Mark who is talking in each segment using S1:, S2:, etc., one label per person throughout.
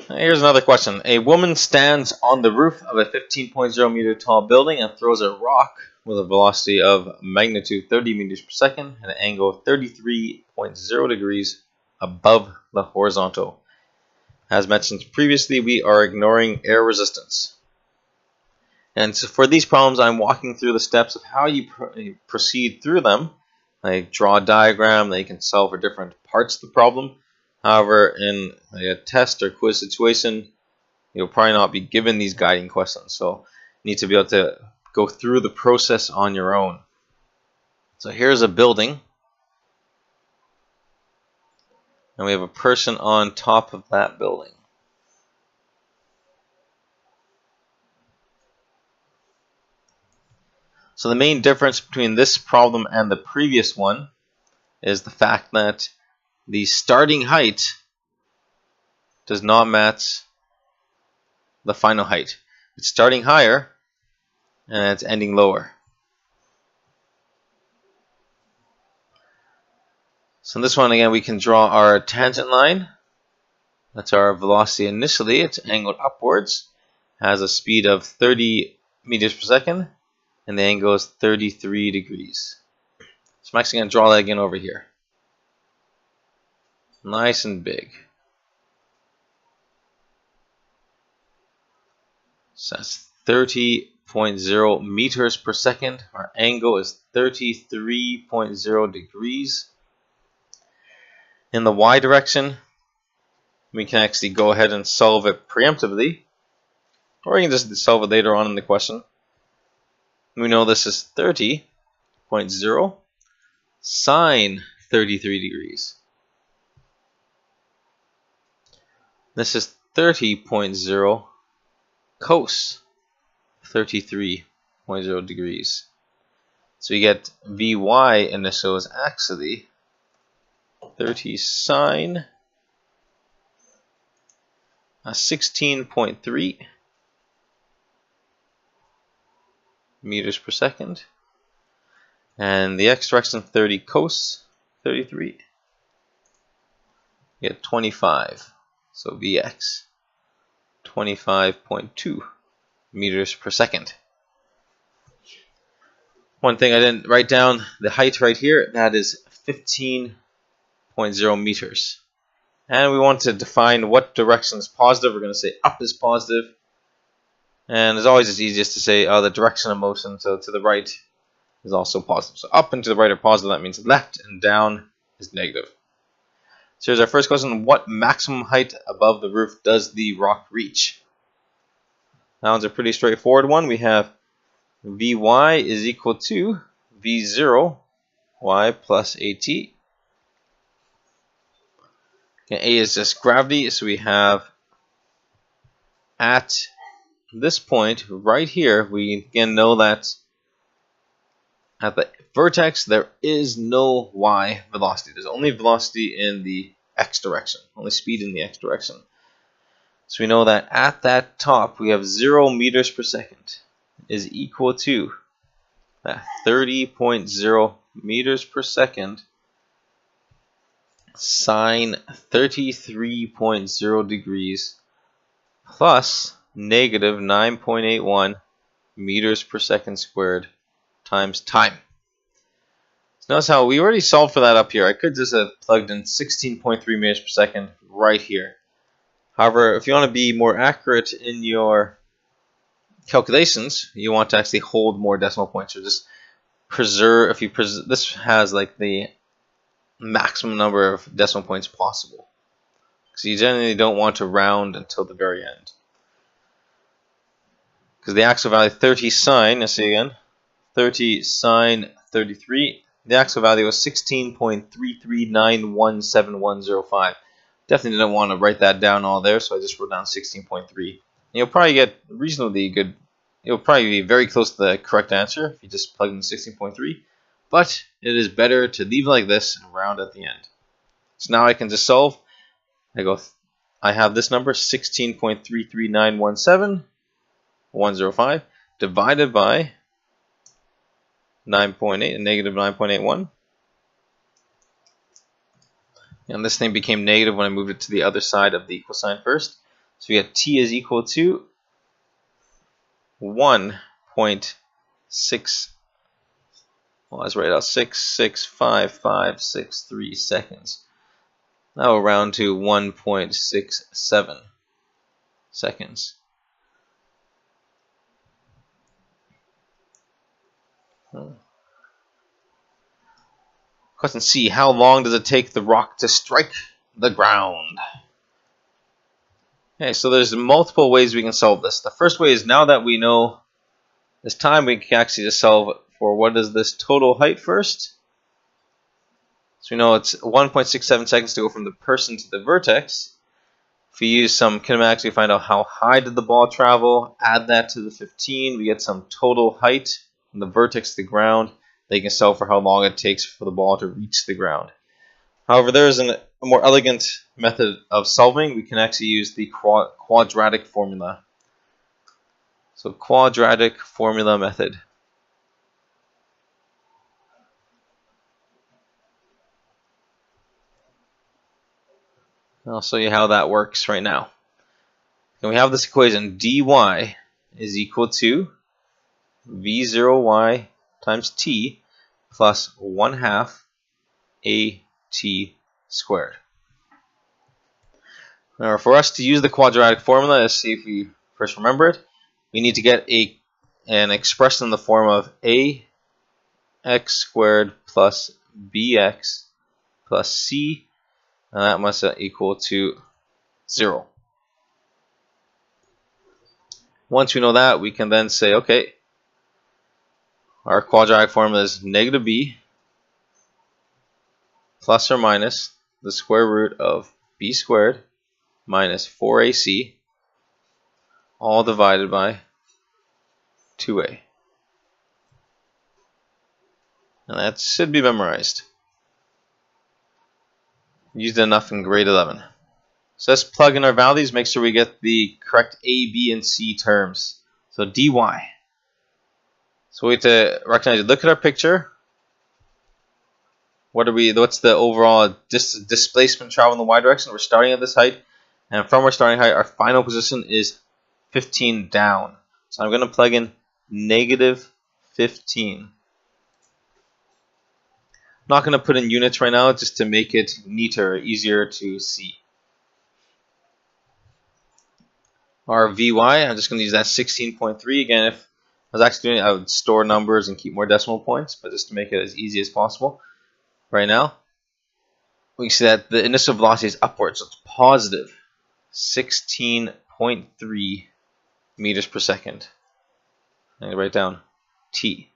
S1: Here's another question. A woman stands on the roof of a 15.0 meter tall building and throws a rock with a velocity of magnitude 30 meters per second and an angle of 33.0 degrees above the horizontal. As mentioned previously, we are ignoring air resistance. And so for these problems, I'm walking through the steps of how you proceed through them. I draw a diagram that you can solve for different parts of the problem. However, in a test or quiz situation, you'll probably not be given these guiding questions. So you need to be able to go through the process on your own. So here's a building. And we have a person on top of that building. So the main difference between this problem and the previous one is the fact that the starting height does not match the final height. It's starting higher and it's ending lower. So in this one again we can draw our tangent line. That's our velocity initially. It's angled upwards, has a speed of 30 meters per second, and the angle is 33 degrees. So I'm actually going to draw that again over here. Nice and big. So that's 30.0 meters per second. Our angle is 33.0 degrees. In the y direction, we can actually go ahead and solve it preemptively, or you can just solve it later on in the question. We know this is 30.0 sine 33 degrees. This is 30.0 cos 33.0 degrees. So you get Vy initial is actually 30 sine 16.3 meters per second. And the x direction 30 cos 33. You get 25. So Vx, 25.2 meters per second. One thing I didn't write down, the height right here, that is 15.0 meters. And we want to define what direction is positive. We're going to say up is positive. And as always, it's easiest to say the direction of motion, so to the right is also positive. So up and to the right are positive, that means left, and down is negative. So here's our first question. What maximum height above the roof does the rock reach? That one's a pretty straightforward one. We have Vy is equal to V0 y plus AT. Okay, A is just gravity, so we have at this point right here, we again know that at the vertex there is no y velocity. There's only velocity in the x direction, only speed in the x direction. So we know that at that top we have 0 meters per second is equal to that 30.0 meters per second sine 33.0 degrees plus negative 9.81 meters per second squared times time. So notice how we already solved for that up here. I could just have plugged in 16.3 meters per second right here. However, if you want to be more accurate in your calculations, you want to actually hold more decimal points, or just preserve. If you this has like the maximum number of decimal points possible, because you generally don't want to round until the very end. Because the actual value 30 sine, let's see again, 30 sine 33, the actual value was 16.33917105. Definitely didn't want to write that down all there, so I just wrote down 16.3. You'll probably get reasonably good, you'll probably be very close to the correct answer if you just plug in 16.3, but it is better to leave it like this and round at the end. So now I can just solve. I have this number 16.33917105 divided by 9.8 and negative 9.81. And this thing became negative when I moved it to the other side of the equal sign first. So we get t is equal to 1.6. Well, let's write out 6.65563 seconds. That will round to 1.67 seconds. Question C, how long does it take the rock to strike the ground? Okay, so there's multiple ways we can solve this. The first way is, now that we know this time, we can actually just solve for what is this total height first. So we know it's 1.67 seconds to go from the person to the vertex. If we use some kinematics, we find out how high did the ball travel, add that to the 15, we get some total height from the vertex to the ground. They can solve for how long it takes for the ball to reach the ground. However, there is a more elegant method of solving. We can actually use the quadratic formula. So quadratic formula method. I'll show you how that works right now. And we have this equation, dy is equal to v0y times t plus 1/2 at squared. Now, for us to use the quadratic formula, let's see if we first remember it. We need to get an expression in the form of ax squared plus bx plus c, and that must equal to 0. Once we know that, we can then say, okay, our quadratic formula is negative b plus or minus the square root of b squared minus 4ac, all divided by 2a. And that should be memorized. Used enough in grade 11. So let's plug in our values, make sure we get the correct a, b, and c terms. So dy. So we have to recognize, look at our picture. What's the overall displacement travel in the y direction? We're starting at this height, and from our starting height, our final position is 15 down. So I'm going to plug in negative 15. I'm not going to put in units right now, just to make it neater, easier to see. Our Vy, I'm just going to use that 16.3. Again, if I was actually doing it, I would store numbers and keep more decimal points, but just to make it as easy as possible. Right now, we can see that the initial velocity is upwards, so it's positive 16.3 meters per second. I'm going to write down t.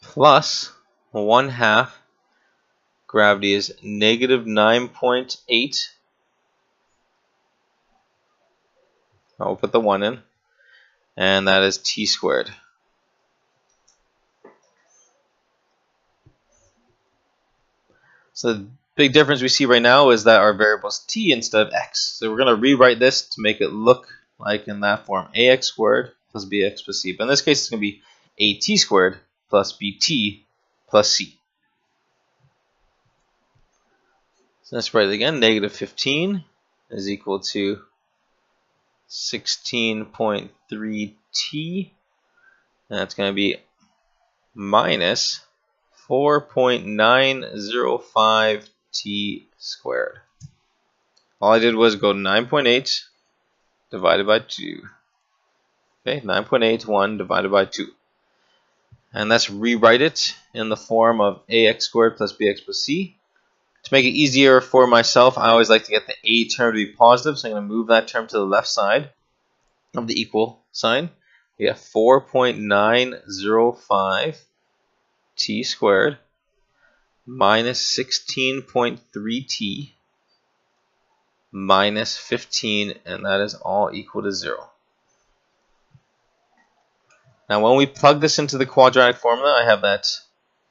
S1: Plus 1/2, gravity is negative 9.8. I'll put the 1 in, and that is t squared. So the big difference we see right now is that our variable is t instead of x. So we're going to rewrite this to make it look like in that form, ax squared plus bx plus c. But in this case, it's going to be at squared plus bt plus c. So let's write it again. Negative 15 is equal to 16.3t, and that's going to be minus 4.905 t squared. All I did was go 9.8 divided by 2. Okay, 9.81 divided by 2. And let's rewrite it in the form of ax squared plus bx plus c. To make it easier for myself, I always like to get the a term to be positive, so I'm going to move that term to the left side of the equal sign. We have 4.905 t squared minus 16.3t minus 15, and that is all equal to 0. Now when we plug this into the quadratic formula, I have that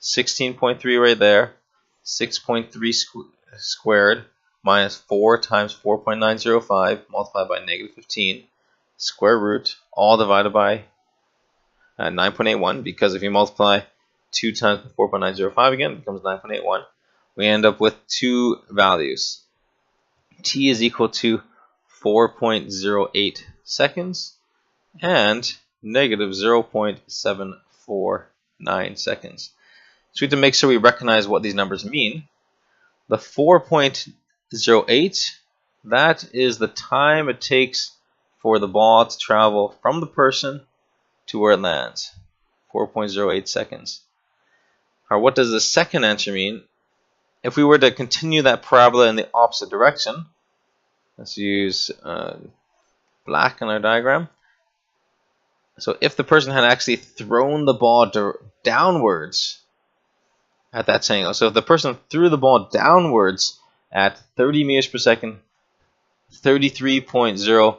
S1: 16.3 right there, 6.3 squared minus 4 times 4.905 multiplied by negative 15 square root, all divided by 9.81, because if you multiply 2 times 4.905 again, it becomes 9.81. We end up with two values. t is equal to 4.08 seconds and negative 0.749 seconds. So we have to make sure we recognize what these numbers mean. The 4.08, that is the time it takes for the ball to travel from the person to where it lands. 4.08 seconds. Or what does the second answer mean? If we were to continue that parabola in the opposite direction, let's use black in our diagram. So if the person had actually thrown the ball downwards at that angle, so if the person threw the ball downwards at 30 meters per second, 33.0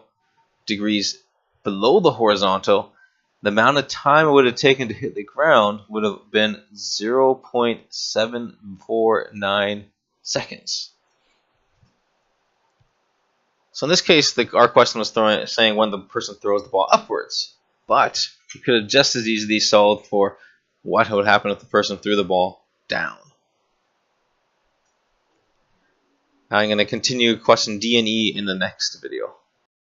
S1: degrees below the horizontal, the amount of time it would have taken to hit the ground would have been 0.749 seconds. So in this case, our question was saying when the person throws the ball upwards. But we could have just as easily solved for what would happen if the person threw the ball down. I'm going to continue question D and E in the next video.